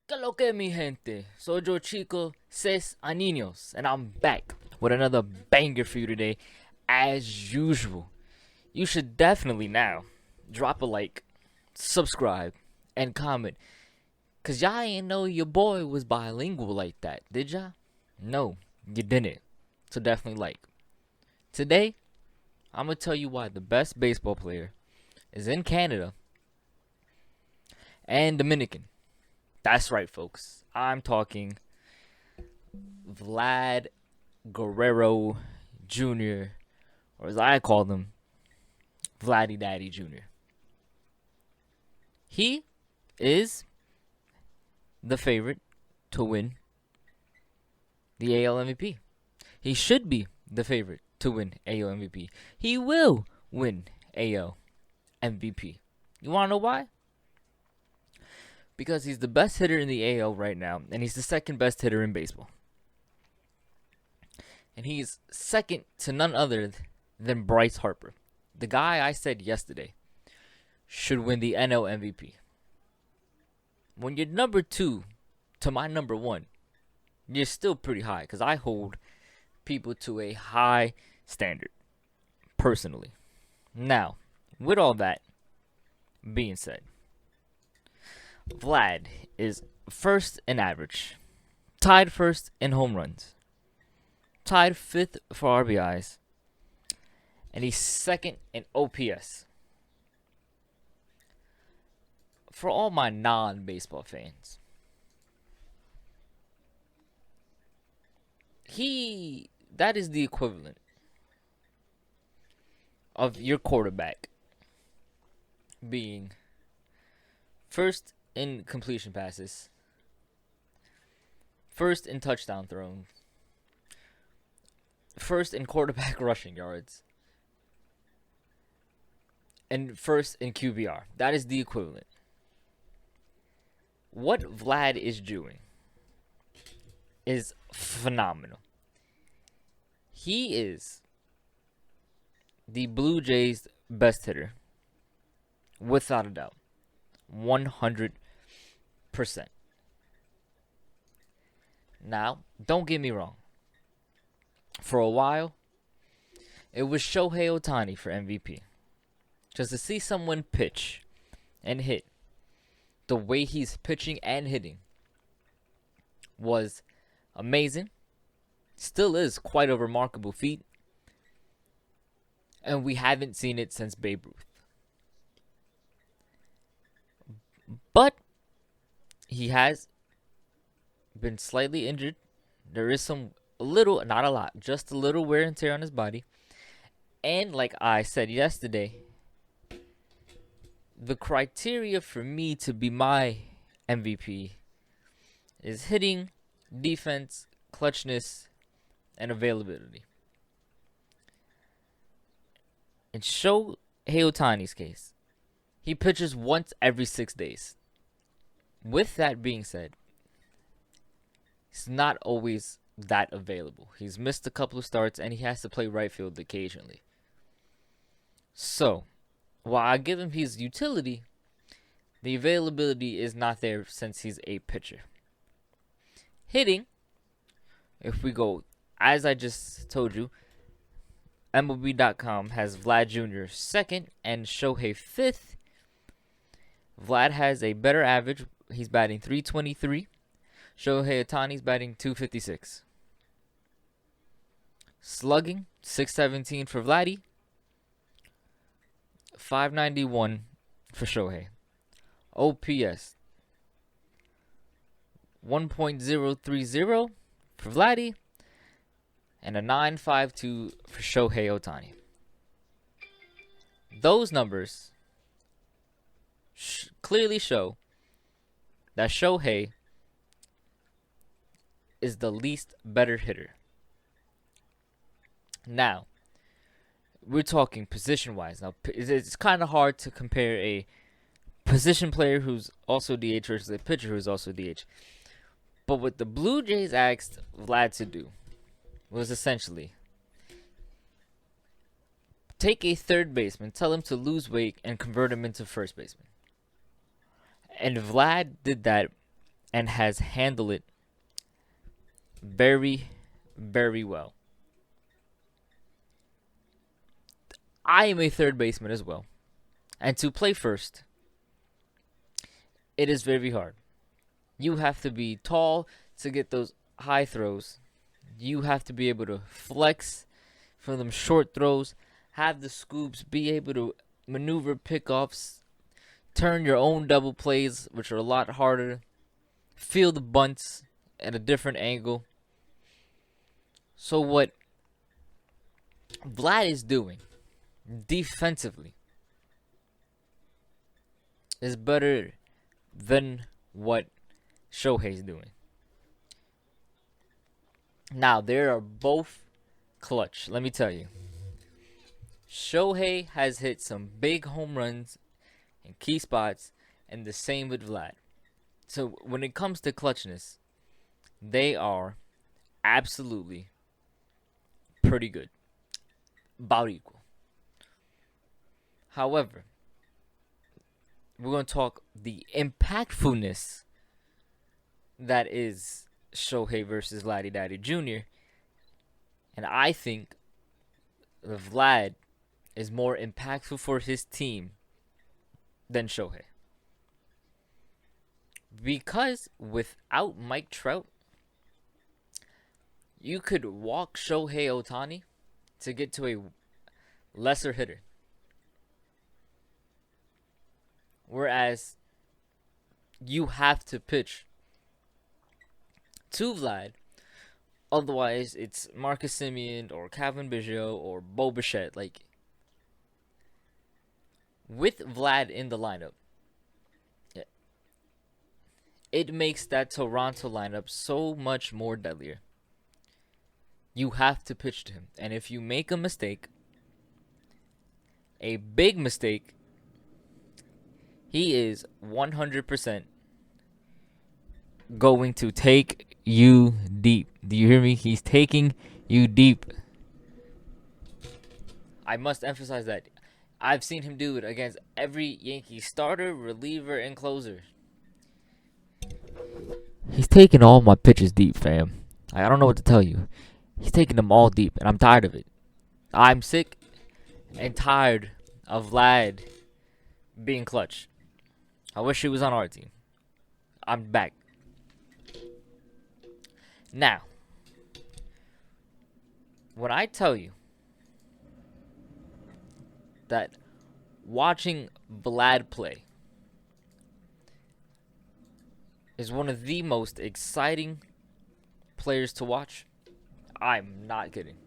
¿Qué lo que mi gente? Soy yo chico 6 años and I'm back with another banger for you today. As usual, you should definitely now drop a like, subscribe, and comment. Cause y'all ain't know your boy was bilingual like that, did y'all? No, you didn't. So definitely like. Today, I'm gonna tell you why the best baseball player is in Canada and Dominican. That's right, folks. I'm talking Vlad Guerrero Jr., or as I call him, Vladdy Daddy Jr. He is the favorite to win the AL MVP. He should be the favorite to win AL MVP. He will win AL MVP. You want to know why? Because he's the best hitter in the AL right now, and he's the second best hitter in baseball. And he's second to none other than Bryce Harper, the guy I said yesterday should win the NL MVP. When you're number two to my number one, you're still pretty high because I hold people to a high standard, personally. Now, with all that being said, Vlad is first in average, tied first in home runs, tied fifth for RBIs, and he's second in OPS. For all my non-baseball fans, that is the equivalent of your quarterback being first in completion passes, first in touchdown thrown, first in quarterback rushing yards, and first in QBR. That is the equivalent. What Vlad is doing is phenomenal. He is the Blue Jays' best hitter, without a doubt. 100%. Now, don't get me wrong. For a while, it was Shohei Ohtani for MVP. Just to see someone pitch and hit the way he's pitching and hitting was amazing. Still is quite a remarkable feat. And we haven't seen it since Babe Ruth. But he has been slightly injured. There is a little, not a lot, just a little wear and tear on his body. And like I said yesterday, the criteria for me to be my MVP is hitting, defense, clutchness, and availability. In Shohei Ohtani's case, he pitches once every 6 days. With that being said, he's not always that available. He's missed a couple of starts and he has to play right field occasionally. So, while I give him his utility, the availability is not there since he's a pitcher. Hitting, if we go, as I just told you, MLB.com has Vlad Jr. second and Shohei fifth. Vlad has a better average. He's batting .323. Shohei Ohtani's batting .256. Slugging, .617 for Vladdy. .591 for Shohei. OPS, 1.030 for Vladdy. And a .952 for Shohei Ohtani. Those numbers clearly show that Shohei is the least better hitter. Now, we're talking position-wise. Now, it's kind of hard to compare a position player who's also DH versus a pitcher who's also DH. But what the Blue Jays asked Vlad to do was essentially take a third baseman, tell him to lose weight, and convert him into first baseman. And Vlad did that and has handled it very, very well. I am a third baseman as well. And to play first, it is very hard. You have to be tall to get those high throws. You have to be able to flex for them short throws, have the scoops, be able to maneuver pickoffs, turn your own double plays, which are a lot harder, feel the bunts at a different angle. So what Vlad is doing defensively is better than what Shohei's doing. Now, they are both clutch, let me tell you. Shohei has hit some big home runs in key spots, and the same with Vlad. So, when it comes to clutchness, they are absolutely pretty good. About equal. However, we're going to talk the impactfulness that is Shohei versus Vladdy Daddy Jr. And I think Vlad is more impactful for his team than Shohei. Because without Mike Trout, you could walk Shohei Ohtani to get to a lesser hitter. Whereas you have to pitch to Vlad. Otherwise, it's Marcus Semien or Calvin Biggio or Bo Bichette. Like, with Vlad in the lineup, it makes that Toronto lineup so much more deadlier. You have to pitch to him. And if you make a mistake, a big mistake, he is 100% going to take you deep. Do you hear me? He's taking you deep. I must emphasize that. I've seen him do it against every Yankee starter, reliever, and closer. He's taking all my pitches deep, fam. I don't know what to tell you. He's taking them all deep, and I'm tired of it. I'm sick and tired of Vlad being clutch. I wish he was on our team. I'm back. Now, when I tell you that watching Vlad play is one of the most exciting players to watch, I'm not kidding.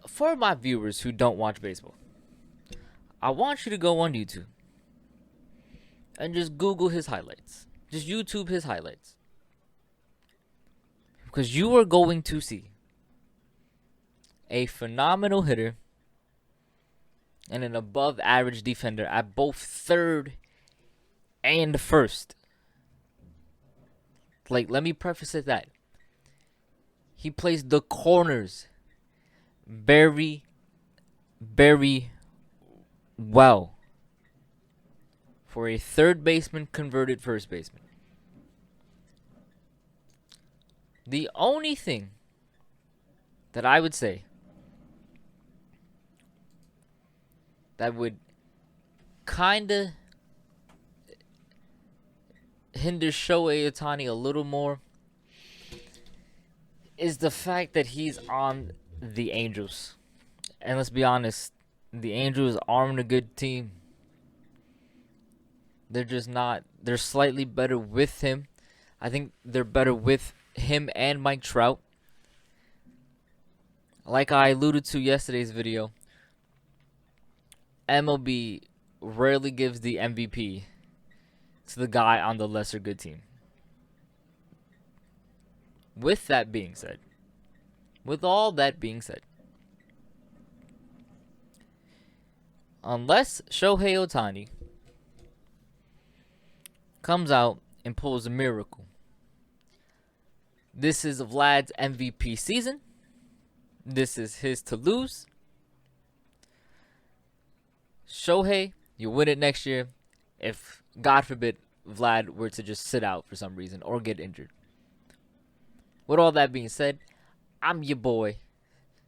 For my viewers who don't watch baseball, I want you to go on YouTube and just Google his highlights. Just YouTube his highlights. Because you are going to see a phenomenal hitter and an above average defender at both third and first. Like, let me preface it that he plays the corners very, very well for a third baseman converted first baseman. The only thing that I would say that would kind of hinder Shohei Ohtani a little more is the fact that he's on the Angels. And let's be honest, the Angels aren't a good team. They're just not. They're slightly better with him. I think they're better with him and Mike Trout. Like I alluded to yesterday's video, MLB rarely gives the MVP to the guy on the lesser good team. With that being said, with all that being said, unless Shohei Ohtani comes out and pulls a miracle, this is Vlad's MVP season. This is his to lose. Shohei, you win it next year. If, God forbid, Vlad were to just sit out for some reason or get injured. With all that being said, I'm your boy,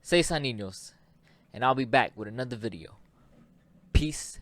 Seis Niños, and I'll be back with another video. Peace